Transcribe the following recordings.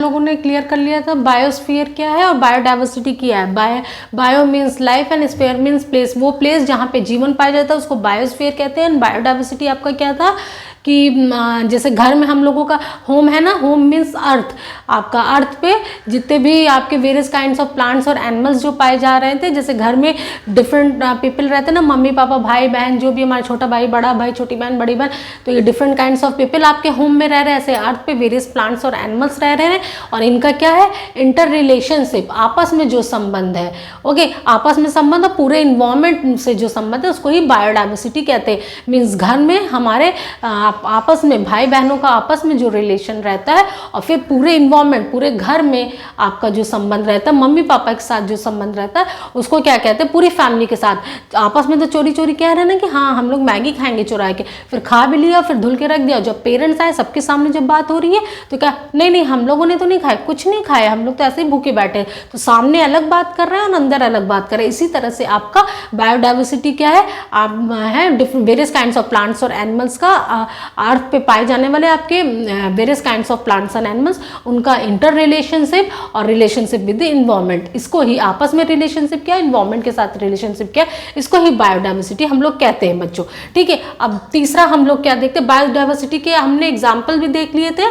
लोगों ने क्लियर कर लिया था बायोस्फीयर क्या है और बायोडाइवर्सिटी क्या है। Bio means life and sphere means place, वो प्लेस जहाँ पे जीवन पाया जाता है उसको बायोस्फीयर कहते हैं। बायोडाइवर्सिटी आपका क्या था कि जैसे घर में हम लोगों का होम है ना, होम मीन्स अर्थ, आपका अर्थ पे जितने भी आपके वेरियस काइंड्स ऑफ प्लांट्स और एनिमल्स जो पाए जा रहे थे, जैसे घर में डिफरेंट पीपल रहते हैं ना, मम्मी पापा भाई बहन जो भी हमारा छोटा भाई बड़ा भाई छोटी बहन बड़ी बहन, तो ये डिफरेंट काइंड्स ऑफ पीपल आपके होम में रह रहे हैं, ऐसे अर्थ पे वेरियस प्लांट्स और एनिमल्स रह रहे हैं और इनका क्या है इंटर रिलेशनशिप, आपस में जो संबंध है, ओके, आपस में संबंध और पूरे इन्वायरमेंट से जो संबंध है उसको ही बायोडाइवर्सिटी कहते हैं। मीन्स घर में हमारे आपस में भाई बहनों का आपस में जो रिलेशन रहता है और फिर पूरे इन्वायरमेंट पूरे घर में आपका जो संबंध रहता है, मम्मी पापा के साथ जो संबंध रहता है उसको क्या कहते हैं, पूरी फैमिली के साथ। आपस में तो चोरी चोरी कह रहे हैं ना कि हाँ हम लोग मैगी खाएंगे चुरा के, फिर खा भी लिया फिर धुल के रख दिया, जब पेरेंट्स आए सबके सामने जब बात हो रही है तो क्या नहीं नहीं हम लोगों ने तो नहीं खाया, कुछ नहीं खाया, हम लोग तो ऐसे ही भूखे बैठे, तो सामने अलग बात कर रहे हैं और अंदर अलग बात कर रहे हैं। इसी तरह से आपका बायोडाइवर्सिटी क्या है, आप है different various kinds of plants और एनिमल्स का अर्थ पे पाए जाने वाले आपके various kinds of plants and animals, उनका इंटर रिलेशनशिप और रिलेशनशिप विद द इन्वायरमेंट, इसको ही आपस में रिलेशनशिप क्या, इन्वायरमेंट के साथ रिलेशनशिप क्या, इसको ही बायोडाइवर्सिटी हम लोग कहते हैं बच्चों। ठीक है, अब तीसरा हम लोग क्या देखते हैं, बायोडाइवर्सिटी के हमने एग्जाम्पल भी देख लिए थे,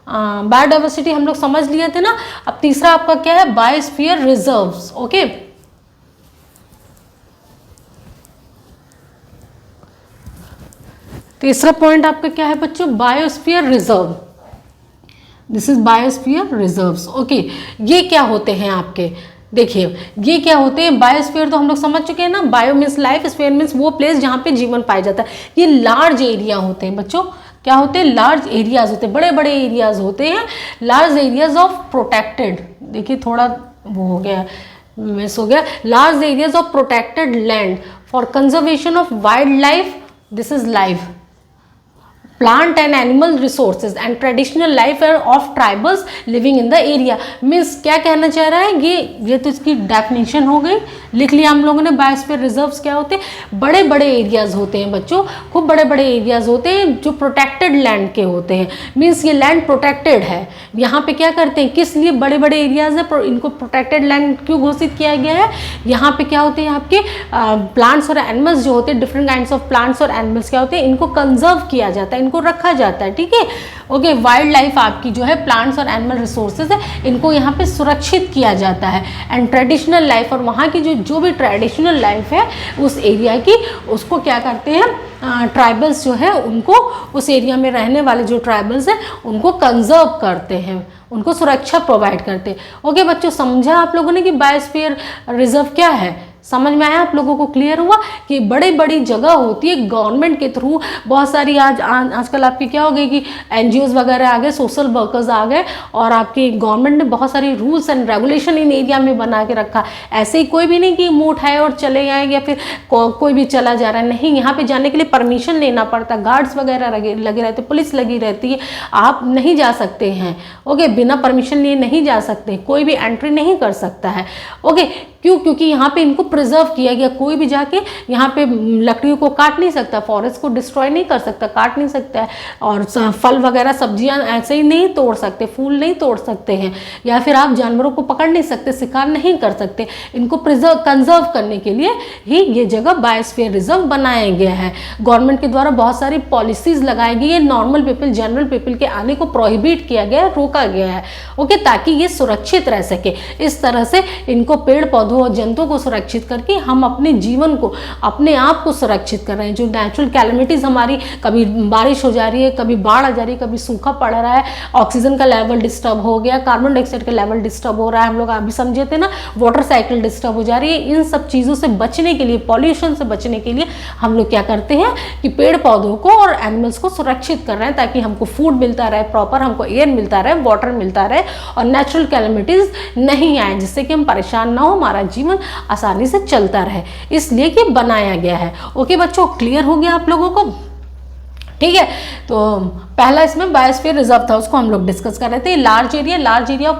बायोडाइवर्सिटी हम लोग समझ लिए थे ना। अब तीसरा आपका क्या है, बायोस्फीयर रिजर्व्स। ओके, तीसरा पॉइंट आपका क्या है बच्चों, biosphere reserve. This is biosphere reserves. Okay, ये क्या होते हैं आपके, देखिए ये क्या होते हैं, बायोस्फीयर तो हम लोग समझ चुके हैं ना, bio means life, sphere means वो प्लेस जहाँ पे जीवन पाया जाता है। ये लार्ज एरिया होते हैं बच्चों, क्या होते हैं, लार्ज एरियाज होते हैं, बड़े बड़े एरियाज होते हैं, लार्ज एरियाज ऑफ प्रोटेक्टेड, देखिए थोड़ा वो हो गया मिस हो गया, large areas of protected land for conservation of wild life, this is life, plant and animal resources and traditional life of tribals living in the area। Means क्या कहना चाह रहा है, ये तो इसकी डेफिनेशन हो गई, लिख लिया हम लोगों ने। बायोस्फीयर रिजर्व्स क्या होते हैं, बड़े बड़े एरियाज होते हैं बच्चों, खूब बड़े बड़े एरियाज होते हैं जो प्रोटेक्टेड लैंड के होते हैं। मीन्स ये लैंड प्रोटेक्टेड है, यहाँ पे क्या करते हैं, किस लिए बड़े बड़े एरियाज है, इनको प्रोटेक्टेड लैंड क्यों घोषित किया गया है, यहाँ पे क्या होते हैं आपके प्लांट्स और एनिमल्स जो होते हैं, डिफरेंट काइंड्स ऑफ प्लांट्स और एनिमल्स क्या होते हैं, इनको कंजर्व किया जाता है, इनको रखा जाता है। ठीक है, ओके, वाइल्ड लाइफ आपकी जो है प्लांट्स और एनिमल रिसोर्सेज है, इनको यहाँ पे सुरक्षित किया जाता है। एंड ट्रेडिशनल लाइफ, और वहाँ की जो भी ट्रेडिशनल लाइफ है उस एरिया की, उसको क्या करते हैं, ट्राइबल्स जो है उनको, उस एरिया में रहने वाले जो ट्राइबल्स हैं उनको कंजर्व करते हैं, उनको सुरक्षा प्रोवाइड करते हैं। ओके बच्चों, समझा आप लोगों ने कि बायोस्फीयर रिजर्व क्या है, समझ में आया आप लोगों को, क्लियर हुआ कि बड़ी बड़ी जगह होती है गवर्नमेंट के थ्रू, बहुत सारी आजकल आपकी क्या हो गई कि एनजीओज वगैरह आ गए, सोशल वर्कर्स आ गए, और आपकी गवर्नमेंट ने बहुत सारी rules and regulation in area में बना के रखा। ऐसे ही कोई भी नहीं कि मुंह उठाए और चले आए या फिर कोई भी चला जा रहा है, नहीं, यहाँ पे जाने के लिए परमिशन लेना पड़ता, गार्ड्स वगैरह लगे रहते, पुलिस लगी रहती है, आप नहीं जा सकते हैं। ओके, बिना परमिशन लिए नहीं जा सकते, कोई भी एंट्री नहीं कर सकता है। ओके, क्यों, क्योंकि यहाँ पे इनको प्रिजर्व किया गया, कोई भी जाके यहाँ पे लकड़ियों को काट नहीं सकता, फॉरेस्ट को डिस्ट्रॉय नहीं कर सकता, काट नहीं सकता है, और फल वगैरह सब्जियां ऐसे ही नहीं तोड़ सकते, फूल नहीं तोड़ सकते हैं, या फिर आप जानवरों को पकड़ नहीं सकते, शिकार नहीं कर सकते। इनको प्रिजर्व कंजर्व करने के लिए ही ये जगह बायोस्फीयर रिजर्व बनाया गया है। गवर्नमेंट के द्वारा बहुत सारी पॉलिसीज लगाई गई है, नॉर्मल पीपल जनरल पीपल के आने को प्रोहिबिट किया गया है, रोका गया है। ओके, ताकि ये सुरक्षित रह सके। इस तरह से इनको पेड़ पौधों और जंतुओं को सुरक्षित करके हम अपने जीवन को, अपने आप को सुरक्षित कर रहे हैं। जो नेचुरल कैलेमिटीज हमारी, कभी बारिश हो जा रही है, कभी बाढ़ आ जा रही है, कभी सूखा पड़ रहा है, ऑक्सीजन का लेवल डिस्टर्ब हो गया, कार्बन डाइऑक्साइड का लेवल डिस्टर्ब हो रहा है, हम लोग अभी समझे थे ना, वाटर साइकिल डिस्टर्ब हो जा रही है। इन सब चीज़ों से बचने के लिए, पॉल्यूशन से बचने के लिए हम लोग क्या करते हैं कि पेड़ पौधों को और एनिमल्स को सुरक्षित कर रहे हैं, ताकि हमको फूड मिलता रहे, प्रॉपर हमको एयर मिलता रहे, वाटर मिलता रहे, और नेचुरल कैलेमिटीज नहीं आए, जिससे कि हम परेशान ना हो, हमारा जीवन आसानी से चलता रहे, इसलिए कि बनाया गया है। ओके बच्चों, क्लियर हो गया आप लोगों को? ठीक है, तो पहला इसमें बायोस्फीयर रिजर्व था, उसको हम लोग डिस्कस कर रहे थे। लार्ज एरिया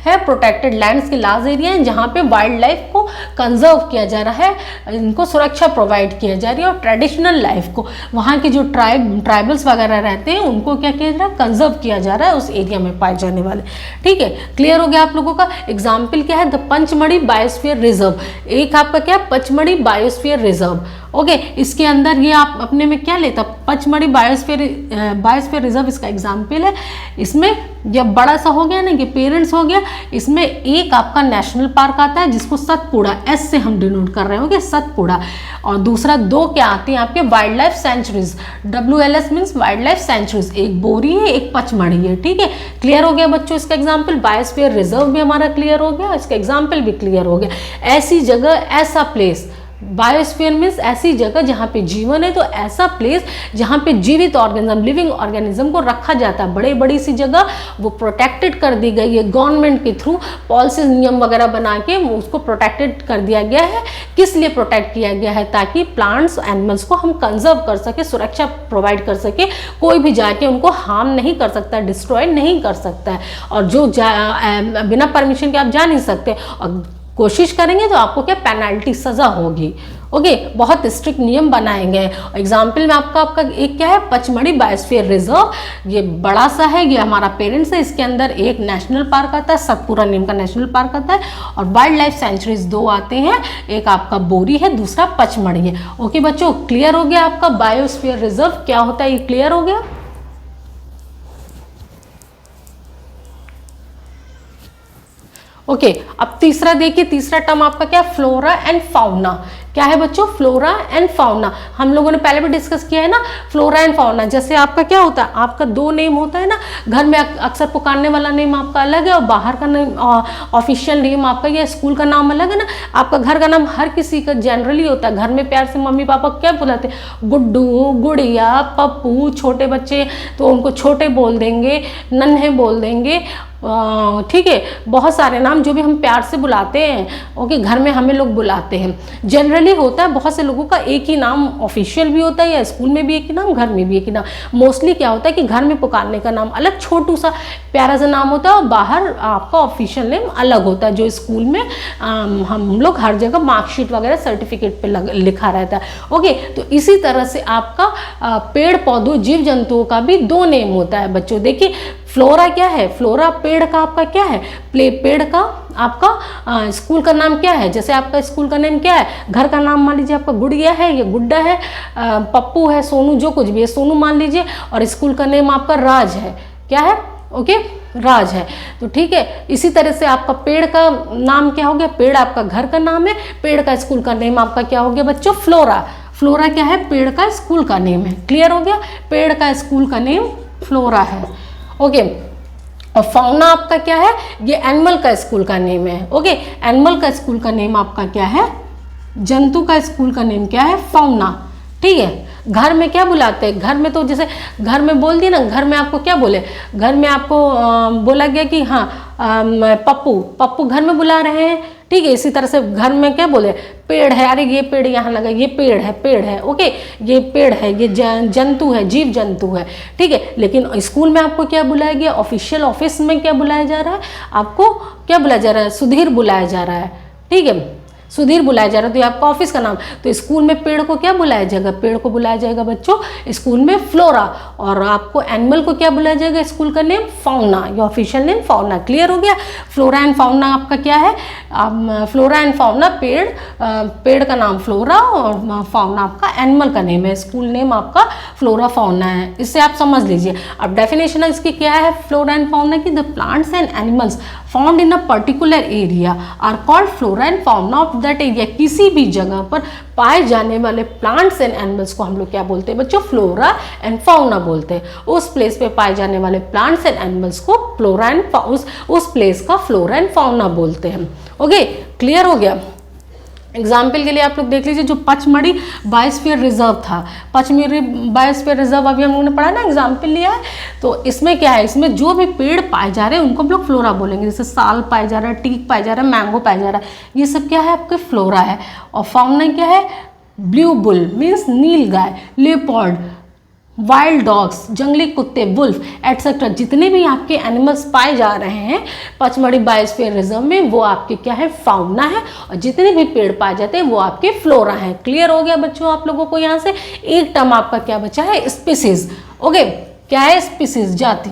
है, प्रोटेक्टेड लैंड्स के लार्ज एरिया है जहाँ पे वाइल्ड लाइफ को कंजर्व किया जा रहा है, इनको सुरक्षा प्रोवाइड किया जा रही है, और ट्रेडिशनल लाइफ को, वहाँ के जो ट्राइबल्स वगैरह रहते हैं उनको क्या किया जा रहा है, कंजर्व किया जा रहा है उस एरिया में पाए जाने वाले। ठीक है, क्लियर हो गया आप लोगों का। एग्जाम्पल क्या है, द पंचमढ़ी बायोस्फीयर रिजर्व, एक आपका क्या है, पचमढ़ी बायोस्फीयर रिजर्व। ओके, इसके अंदर ये आप अपने में क्या लेता, पचमढ़ी बायोस्फीयर रिजर्व इसका एग्जाम्पल है। इसमें जब बड़ा सा हो गया ना, ये पेरेंट्स हो गया, इसमें एक आपका नेशनल पार्क आता है जिसको सतपुड़ा, एस से हम डिनोट कर रहे होंगे, सतपुड़ा, और दूसरा दो क्या आते हैं आपके wild life sanctuaries, WLS means wild life sanctuaries, एक बोरी है एक पचमढ़ी है। ठीक है, क्लियर हो गया बच्चों इसका एग्जाम्पल। बायोस्फीयर रिजर्व भी हमारा क्लियर हो गया, इसका एग्जाम्पल भी क्लियर हो गया। ऐसी जगह, ऐसा प्लेस, बायोस्फीयर मीन्स ऐसी जगह जहाँ पे जीवन है, तो ऐसा प्लेस जहाँ पे जीवित ऑर्गेनिज्म, लिविंग ऑर्गेनिज्म को रखा जाता है। बड़ी सी जगह वो प्रोटेक्टेड कर दी गई है गवर्नमेंट के थ्रू, पॉलिसीज नियम वगैरह बना के उसको प्रोटेक्टेड कर दिया गया है। किस लिए प्रोटेक्ट किया गया है, ताकि प्लांट्स एनिमल्स को हम कंजर्व कर सके, सुरक्षा प्रोवाइड कर सके, कोई भी जाके उनको हार्म नहीं कर सकता, डिस्ट्रॉय नहीं कर सकता है, और जो बिना परमिशन के आप जा नहीं सकते, और कोशिश करेंगे तो आपको क्या पेनल्टी, सजा होगी। ओके, बहुत स्ट्रिक्ट नियम बनाए गए। एग्जाम्पल में आपका एक क्या है, पचमढ़ी बायोस्फीयर रिजर्व, ये बड़ा सा है, ये हमारा पेरेंट्स है, इसके अंदर एक नेशनल पार्क आता है, सतपुड़ा नेम का नेशनल पार्क आता है, और वाइल्ड लाइफ सेंचुरीज दो आते हैं, एक आपका बोरी है, दूसरा पचमढ़ी है। ओके बच्चों, क्लियर हो गया आपका बायोस्फीयर रिजर्व क्या होता है, ये क्लियर हो गया। ओके, अब तीसरा देखिए, तीसरा टर्म आपका क्या, फ्लोरा एंड फाउना। क्या है बच्चों, फ्लोरा एंड फाउना। हम लोगों ने पहले भी डिस्कस किया है ना, फ्लोरा एंड फाउना। जैसे आपका क्या होता है, आपका दो नेम होता है ना, घर में अक्सर पुकारने वाला नेम आपका अलग है, और बाहर का नेम, ऑफिशियल नेम आपका, या स्कूल का नाम अलग है ना। आपका घर का नाम हर किसी का जनरली होता है, घर में प्यार से मम्मी पापा क्या बुलाते हैं, गुड्डू, गुड़िया, पप्पू, छोटे बच्चे तो उनको छोटे बोल देंगे, नन्हे बोल देंगे, ठीक है, बहुत सारे नाम जो भी हम प्यार से बुलाते हैं। ओके, घर में हमें लोग बुलाते हैं, जनरली होता है बहुत से लोगों का एक ही नाम ऑफिशियल भी होता है, या स्कूल में भी एक ही नाम, घर में भी एक ही नाम। मोस्टली क्या होता है कि घर में पुकारने का नाम अलग छोटू सा प्यारा सा नाम होता है, और बाहर आपका ऑफिशियल नेम अलग होता है, जो स्कूल में हम लोग हर जगह मार्कशीट वगैरह सर्टिफिकेट पे लिखा रहता है। ओके, तो इसी तरह से आपका पेड़ पौधों जीव जंतुओं का भी दो नेम होता है बच्चों। देखिए, फ्लोरा क्या है, फ्लोरा पेड़ का आपका क्या है, पेड़ का आपका स्कूल का नाम क्या है, जैसे आपका स्कूल का नेम क्या है, घर का नाम मान लीजिए आपका गुड़िया है, या गुड्डा है, पप्पू है, सोनू, जो कुछ भी है, सोनू मान लीजिए, और स्कूल का नेम आपका राज है, क्या है, ओके, राज है। तो ठीक है, इसी तरह से आपका पेड़ का नाम क्या हो गया, पेड़ आपका घर का नाम है, पेड़ का स्कूल का नेम आपका क्या हो गया बच्चों, फ्लोरा। फ्लोरा क्या है, पेड़ का स्कूल का नेम है। क्लियर हो गया, पेड़ का स्कूल का नेम फ्लोरा है। ओके, और फाउना आपका क्या है, ये एनिमल का स्कूल का नेम है। ओके, एनिमल का स्कूल का नेम आपका क्या है, जंतु का स्कूल का नेम क्या है, फाउना। ठीक है, घर में क्या बुलाते हैं, घर में तो जैसे घर में बोल दिए ना, घर में आपको क्या बोले, घर में आपको बोला गया कि हाँ पप्पू, पप्पू घर में बुला रहे हैं। ठीक है, इसी तरह से घर में क्या बोले, पेड़ है, अरे ये पेड़ यहाँ लगा, ये पेड़ है, पेड़ है। ओके, ये पेड़ है, ये जंतु है, जीव जंतु है। ठीक है, लेकिन स्कूल में आपको क्या बुलाया गया, ऑफिशियल ऑफिस में क्या बुलाया जा रहा है, आपको क्या बुलाया जा रहा है, सुधीर बुलाया जा रहा है। ठीक है, सुधीर बुलाया जा रहा है, तो ये आपका ऑफिस का नाम। तो स्कूल में पेड़ को क्या बुलाया जाएगा, पेड़ को बुलाया जाएगा बच्चों स्कूल में फ्लोरा, और आपको एनिमल को क्या बुलाया जाएगा, स्कूल का नेम फाउना, या ऑफिशियल नेम फाउना। क्लियर हो गया, फ्लोरा एंड फाउना आपका क्या है, फ्लोरा एंड फाउना, पेड़ का नाम फ्लोरा, और फाउना आपका एनिमल का नेम है, स्कूल नेम आपका फ्लोरा फाउना है। इससे आप समझ लीजिए। अब डेफिनेशन इसकी क्या है, फ्लोरा एंड फाउना की, the plants and animals found in a particular area are called flora and fauna of that area. किसी भी जगह पर पाए जाने वाले प्लांट्स एंड एनिमल्स को हम लोग क्या बोलते हैं बच्चों, फ्लोरा एंड फाउना बोलते हैं। उस प्लेस पे पाए जाने वाले प्लांट्स एंड एनिमल्स को फ्लोरा एंड उस प्लेस का फ्लोरा एंड फाउना बोलते हैं। ओके, क्लियर हो गया। एग्जाम्पल के लिए आप लोग देख लीजिए, जो पचमढ़ी बायोस्फीयर रिजर्व था, पचमढ़ी बायोस्फीयर रिजर्व अभी हम लोगों ने पढ़ा ना, एग्जाम्पल लिया है। तो इसमें क्या है, इसमें जो भी पेड़ पाए जा रहे हैं उनको हम लोग फ्लोरा बोलेंगे। जैसे साल पाया जा रहा है, टीक पाया जा रहा है, मैंगो पाया जा रहा है, ये सब क्या है आपके फ्लोरा है। और फाउना क्या है, ब्लू बुल मीन्स नील गाय, लेपर्ड वाइल्ड डॉग्स, जंगली कुत्ते, वुल्फ एटसेट्रा, जितने भी आपके एनिमल्स पाए जा रहे हैं पचमढ़ी बायोस्फीयर रिजर्व में, वो आपके क्या है, फाउना है, और जितने भी पेड़ पाए जाते हैं वो आपके फ्लोरा है। क्लियर हो गया बच्चों आप लोगों को? यहाँ से एक टर्म आपका क्या बचा है, स्पीसीज। ओके, क्या है स्पीसीज, जाति।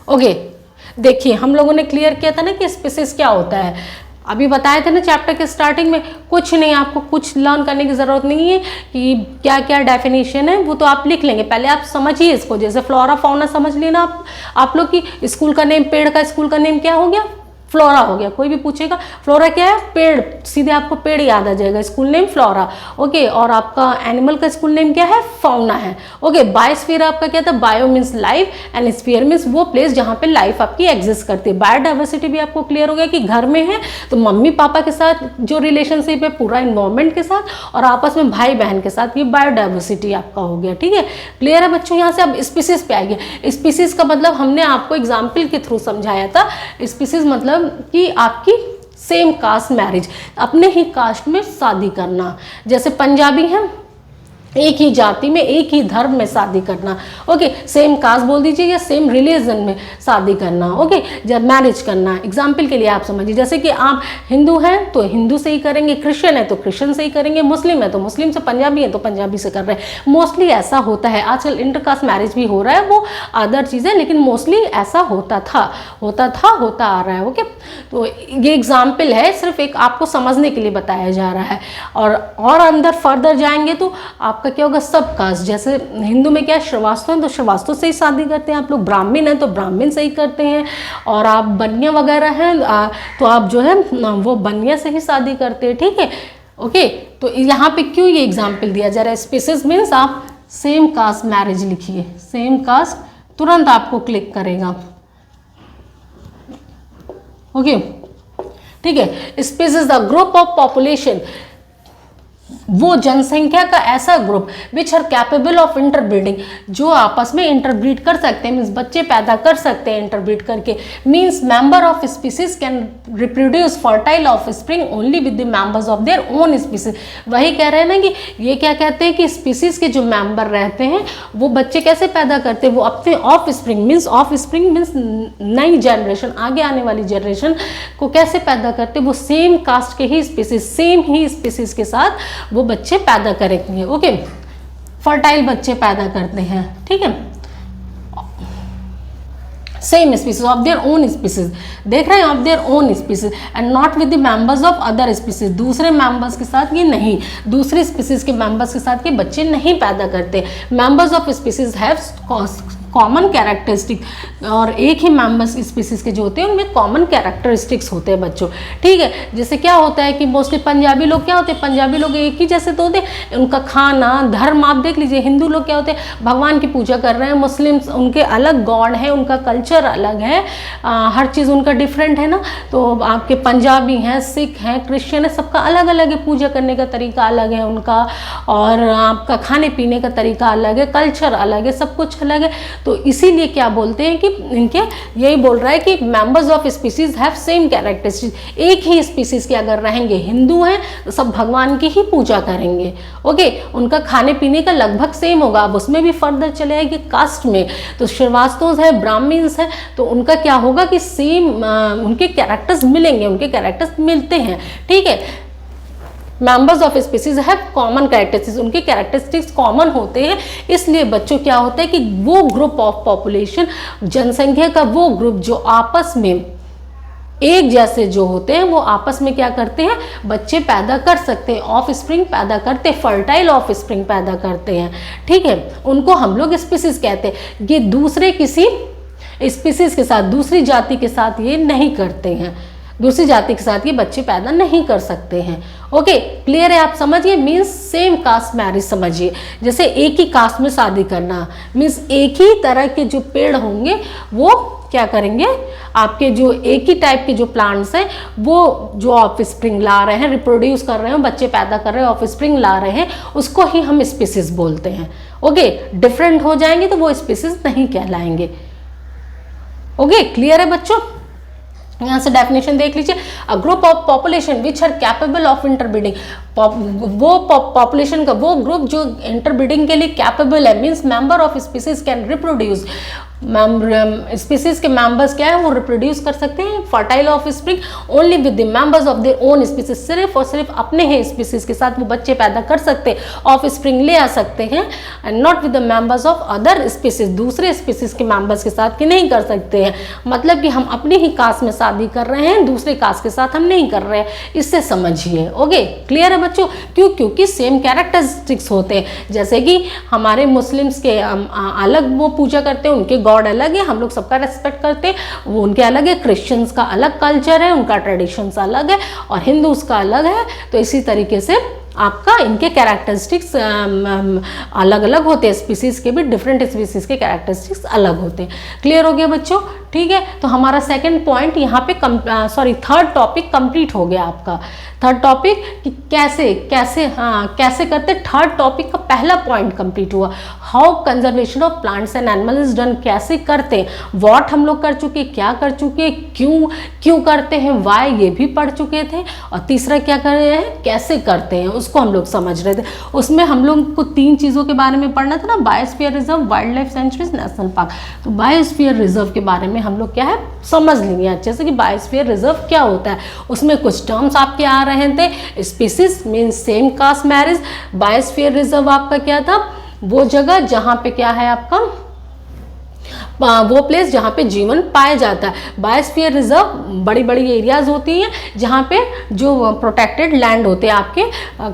ओके, देखिए हम लोगों ने क्लियर किया था ना कि स्पीसीज क्या होता है, अभी बताए थे ना चैप्टर के स्टार्टिंग में। कुछ नहीं, आपको कुछ लर्न करने की ज़रूरत नहीं है कि क्या क्या डेफिनेशन है, वो तो आप लिख लेंगे, पहले आप समझिए इसको। जैसे फ्लोरा फाउना समझ लेना आप लोग की, स्कूल का नेम, पेड़ का स्कूल का नेम क्या हो गया, फ्लोरा हो गया। कोई भी पूछेगा फ्लोरा क्या है, पेड़, सीधे आपको पेड़ याद आ जाएगा, स्कूल नेम फ्लोरा। ओके, और आपका एनिमल का स्कूल नेम क्या है, फाउना है। ओके, बायोस्फीयर आपका क्या था, bio means life and sphere means वो प्लेस जहाँ पे लाइफ आपकी एग्जिस्ट करती है। बायोडाइवर्सिटी भी आपको क्लियर हो गया कि घर में है तो मम्मी पापा के साथ जो रिलेशनशिप है पूरा इन्वायरमेंट के साथ, और आपस में भाई बहन के साथ, ये बायोडाइवर्सिटी आपका हो गया। ठीक है, क्लियर है बच्चों? यहाँ से अब स्पीसीज पे आएंगे। स्पीसीज का मतलब हमने आपको एग्जाम्पल के थ्रू समझाया था। स्पीसीज मतलब कि आपकी सेम कास्ट मैरिज, अपने ही कास्ट में शादी करना। जैसे पंजाबी हैं, एक ही जाति में एक ही धर्म में शादी करना। ओके, सेम कास्ट बोल दीजिए या सेम रिलीजन में शादी करना। ओके, जब मैरिज करना, एग्जाम्पल के लिए आप समझिए, जैसे कि आप हिंदू हैं तो हिंदू से ही करेंगे, क्रिश्चियन है तो क्रिश्चियन से ही करेंगे, मुस्लिम है तो मुस्लिम से, पंजाबी है तो पंजाबी से कर रहे हैं। मोस्टली ऐसा होता है, आजकल इंटरकास्ट मैरिज भी हो रहा है, वो अदर चीज़ें, लेकिन मोस्टली ऐसा होता आ रहा है। ओके, तो ये एग्जाम्पल है, सिर्फ एक आपको समझने के लिए बताया जा रहा है। और अंदर फर्दर जाएंगे तो आपका क्या होगा, सब कास्ट। जैसे हिंदू में क्या है, श्रीवास्तव है तो श्रीवास्तव से ही शादी करते हैं आप लोग, ब्राह्मण है तो ब्राह्मण से ही करते हैं, और आप बनिया वगैरह हैं तो आप जो है वो बनिया से ही शादी करते हैं। ठीक है, ओके, तो यहाँ पे क्यों ये एग्जाम्पल दिया जा रहा है, स्पीसीज मीन्स आप सेम कास्ट मैरिज लिखिए, सेम कास्ट, तुरंत आपको क्लिक करेगा। ओके, ठीक है, species the group of population, वो जनसंख्या का ऐसा group which are capable of interbreeding, जो आपस में इंटरब्रीड कर सकते हैं, मीन्स बच्चे पैदा कर सकते हैं इंटरब्रीड करके। Means member of species can reproduce fertile offspring only with the members of their own species. वही कह रहे हैं ना कि ये क्या कहते हैं कि स्पीसीज के जो मेंबर रहते हैं वो बच्चे कैसे पैदा करते हैं, वो अपने ऑफ स्प्रिंग मीन्स नई जनरेशन, आगे आने वाली जनरेशन को कैसे पैदा करते हैं, वो सेम कास्ट के ही स्पीसीज, सेम ही स्पीसीज के साथ वो बच्चे पैदा करेंगे। ओके, फर्टाइल बच्चे पैदा करते हैं। ठीक है, same species of their own species, देख रहे हैं, of their own species and not with the members of other species, दूसरे मेंबर्स के साथ ये नहीं, दूसरे स्पीसीज के मेंबर्स के साथ ये बच्चे नहीं पैदा करते। Members of species have common characteristic, और एक ही मेंबर्स स्पीसीज के जो होते हैं उनमें कॉमन कैरेक्टरिस्टिक्स होते हैं बच्चों। ठीक है, जैसे क्या होता है कि मोस्टली पंजाबी लोग क्या होते हैं, पंजाबी लोग एक ही जैसे तो होते हैं, उनका खाना, धर्म आप देख लीजिए। हिंदू लोग क्या होते हैं, भगवान की पूजा कर रहे हैं, मुस्लिम्स उनके अलग गॉड है, उनका कल्चर अलग है, हर चीज़ उनका डिफरेंट है ना। तो आपके पंजाबी हैं, सिख हैं, क्रिश्चियन है, सबका अलग अलग है, पूजा करने का तरीका अलग है उनका, और आपका खाने पीने का तरीका अलग है, कल्चर अलग है, सब कुछ अलग है। तो इसीलिए क्या बोलते हैं कि इनके, यही बोल रहा है कि members of species have same characteristics, एक ही स्पीसीज के अगर रहेंगे, हिंदू हैं तो सब भगवान की ही पूजा करेंगे। ओके, उनका खाने पीने का लगभग सेम होगा। अब उसमें भी फर्दर चले आएगी कास्ट में, तो श्रीवास्तव है, ब्राह्मण्स है, तो उनका क्या होगा कि सेम उनके कैरेक्टर्स मिलेंगे, उनके कैरेक्टर्स मिलते हैं। ठीक है, members of species have common characteristics, उनके कैरेक्टरिस्टिक्स कॉमन होते हैं। इसलिए बच्चों क्या होता है कि वो ग्रुप ऑफ पॉपुलेशन, जनसंख्या का वो ग्रुप जो आपस में एक जैसे जो होते हैं, वो आपस में क्या करते हैं, बच्चे पैदा कर सकते हैं, ऑफ स्प्रिंग पैदा करते हैं, फर्टाइल ऑफ स्प्रिंग पैदा करते हैं। ठीक है, उनको हम लोग स्पीसीज कहते हैं। ये दूसरे किसी स्पीसीज के साथ, दूसरी जाति के साथ ये नहीं करते हैं, दूसरी जाति के साथ ये बच्चे पैदा नहीं कर सकते हैं। ओके, क्लियर है, आप समझिए। मीन्स सेम कास्ट मैरिज समझिए, जैसे एक ही कास्ट में शादी करना, मीन्स एक ही तरह के जो पेड़ होंगे वो क्या करेंगे, आपके जो एक ही टाइप के जो प्लांट्स हैं वो जो ऑफ स्प्रिंग ला रहे हैं, रिप्रोड्यूस कर रहे हैं, बच्चे पैदा कर रहे हैं, ऑफ स्प्रिंग ला रहे हैं, उसको ही हम स्पीसीज बोलते हैं। ओके, डिफरेंट हो जाएंगे तो वो स्पीसीज नहीं कहलाएंगे। ओके, क्लियर है बच्चों? यहाँ से डेफिनेशन देख लीजिए, a group of population which are capable of interbreeding, वो पॉपुलेशन का वो ग्रुप जो इंटरब्रीडिंग के लिए कैपेबल है, means member of species can reproduce, species के मेंबर्स क्या है वो रिप्रोड्यूस कर सकते हैं fertile offspring only with the members of their own species, सिर्फ और सिर्फ अपने ही स्पीसीज के साथ वो बच्चे पैदा कर सकते हैं, ऑफ स्प्रिंग ले आ सकते हैं, and not with the members of other species, दूसरे स्पीसीज के मेंबर्स के साथ कि नहीं कर सकते हैं, मतलब कि हम अपनी ही कास्ट में शादी कर रहे हैं, दूसरे कास्ट के साथ हम नहीं कर रहे हैं, इससे समझिए। ओके, क्लियर है बच्चों? क्यों? क्योंकि सेम कैरेक्टरिस्टिक्स होते हैं, जैसे कि हमारे मुस्लिम्स के अलग वो पूजा करते हैं, उनके गॉड अलग है, हम लोग सबका रेस्पेक्ट करते हैं, वो उनके अलग है, क्रिश्चियंस का अलग कल्चर है, उनका ट्रेडिशंस अलग है, और हिंदूज का अलग है, तो इसी तरीके से आपका इनके कैरेक्टरिस्टिक्स अलग अलग होते हैं, स्पीसीज के भी डिफरेंट स्पीसीज के कैरेक्टरिस्टिक्स अलग होते हैं। क्लियर हो गया बच्चों? ठीक है, तो हमारा सेकंड पॉइंट यहाँ पे थर्ड टॉपिक कंप्लीट हो गया आपका। थर्ड टॉपिक कि कैसे करते, थर्ड टॉपिक का पहला पॉइंट कंप्लीट हुआ, how conservation of plants and animal is done, कैसे करते हैं, व्हाट हम लोग कर चुके, क्या कर चुके, क्यों करते हैं, वाई ये भी पढ़ चुके थे, और तीसरा क्या कर रहे हैं, कैसे करते हैं, उसको हम लोग समझ रहे थे। उसमें हम लोग को 3 चीज़ों के बारे में पढ़ना था ना, biosphere reserve, wild life sanctuaries, national park. तो बायोस्फीयर रिजर्व के बारे में हम लोग क्या है समझ लेंगे अच्छे से कि बायोस्फीयर रिजर्व क्या होता है। उसमें कुछ टर्म्स आपके आ रहे थे, species means same caste marriage, biosphere reserve आपका क्या था, वो जगह जहाँ पे क्या है आपका वो प्लेस जहाँ पे जीवन पाया जाता है। बायोस्फीयर रिजर्व बड़ी बड़ी एरियाज होती हैं जहाँ पे जो प्रोटेक्टेड लैंड होते हैं आपके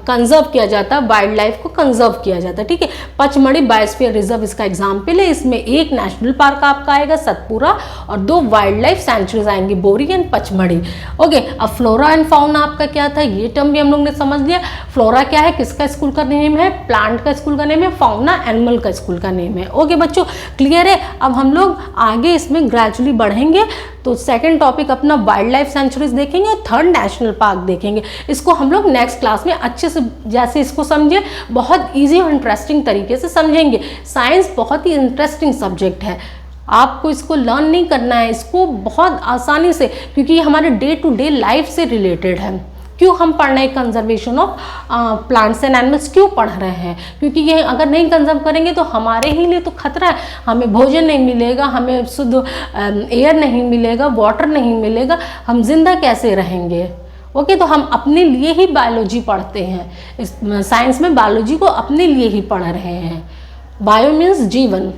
कंजर्व किया जाता है, वाइल्ड लाइफ को कंजर्व किया जाता है। ठीक है, पचमढ़ी बायोस्फीयर रिजर्व इसका एग्जाम्पल है। इसमें एक नेशनल पार्क आपका आएगा सतपुरा और 2 वाइल्ड लाइफ सेंचुरीज आएंगी, बोरी एंड पचमढ़ी। ओके, अब फ्लोरा एंड फाउना आपका क्या था, ये टर्म भी हम लोग ने समझ लिया। फ्लोरा क्या है, किसका स्कूल का नेम है, प्लांट का स्कूल का नेम है, फाउना एनिमल का स्कूल का नेम है। ओके बच्चों, क्लियर है? अब हम लोग आगे इसमें ग्रेजुअली बढ़ेंगे, तो सेकंड टॉपिक अपना वाइल्ड लाइफ सेंचुरीज देखेंगे और थर्ड नेशनल पार्क देखेंगे। इसको हम लोग नेक्स्ट क्लास में अच्छे से, जैसे इसको समझे, बहुत इजी और इंटरेस्टिंग तरीके से समझेंगे। साइंस बहुत ही इंटरेस्टिंग सब्जेक्ट है, आपको इसको लर्न नहीं करना है, इसको बहुत आसानी से, क्योंकि ये हमारे डे टू डे लाइफ से रिलेटेड है। क्यों हम पढ़ रहे हैं conservation of plants and animals, क्यों पढ़ रहे हैं? क्योंकि ये अगर नहीं कंजर्व करेंगे तो हमारे ही लिए तो खतरा है, हमें भोजन नहीं मिलेगा, हमें शुद्ध एयर नहीं मिलेगा, वाटर नहीं मिलेगा, हम जिंदा कैसे रहेंगे? ओके, तो हम अपने लिए ही बायोलॉजी पढ़ते हैं, इस साइंस में बायोलॉजी को अपने लिए ही पढ़ रहे हैं। बायो मीन्स जीवन,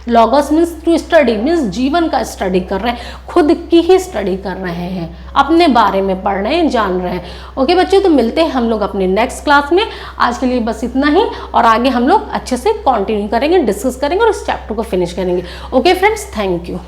logos means to study, means जीवन का स्टडी कर रहे हैं, खुद की ही स्टडी कर रहे हैं, अपने बारे में पढ़ रहे हैं, जान रहे हैं। ओके बच्चों, तो मिलते हैं हम लोग अपने नेक्स्ट क्लास में। आज के लिए बस इतना ही, और आगे हम लोग अच्छे से कंटिन्यू करेंगे, डिस्कस करेंगे और इस चैप्टर को फिनिश करेंगे। Okay friends, thank you.